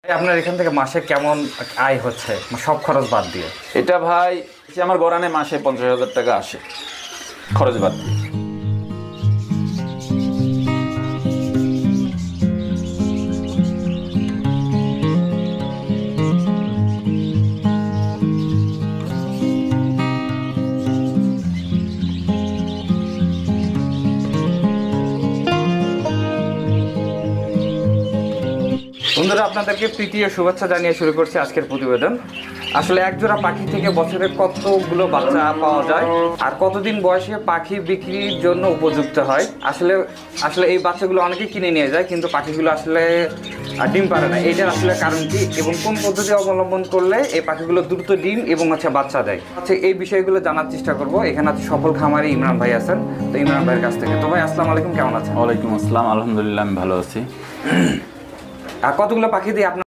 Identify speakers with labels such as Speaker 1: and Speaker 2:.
Speaker 1: আপনার এখান থেকে মাসে কেমন আয় হচ্ছে সব খরচ বাদ দিয়ে?
Speaker 2: এটা ভাই আমার গড়ানে মাসে 50,000 টাকা আসে খরচ বাদ দিয়ে।
Speaker 1: বন্ধুরা, আপনাদেরকে প্রীতি ও শুভেচ্ছা জানিয়ে শুরু করছি আজকের প্রতিবেদন। আসলে একজোড়া পাখি থেকে বছরে কতগুলো বাচ্চা পাওয়া যায় আর কতদিন বয়সে পাখি বিক্রির জন্য উপযুক্ত হয়, আসলে এই বাচ্চাগুলো অনেকেই কিনে নিয়ে যায়, কিন্তু পাখিগুলো আসলে ডিম পারে না। এটার আসলে কারণ কি এবং কোন পদ্ধতি অবলম্বন করলে এই পাখিগুলো দ্রুত ডিম এবং বাচ্চা দেয়, এই বিষয়গুলো জানার চেষ্টা করব। এখানে আছে সফল খামারি ইমরান ভাই আছেন। তো ইমরান ভাইয়ের কাছ থেকে। তো ভাই, আসসালামু আলাইকুম, কেমন আছেন?
Speaker 2: ওয়ালাইকুম আসসালাম, আলহামদুলিল্লাহ আমি ভালো আছি।
Speaker 1: আর কতগুলো পাখি দিয়ে আপনার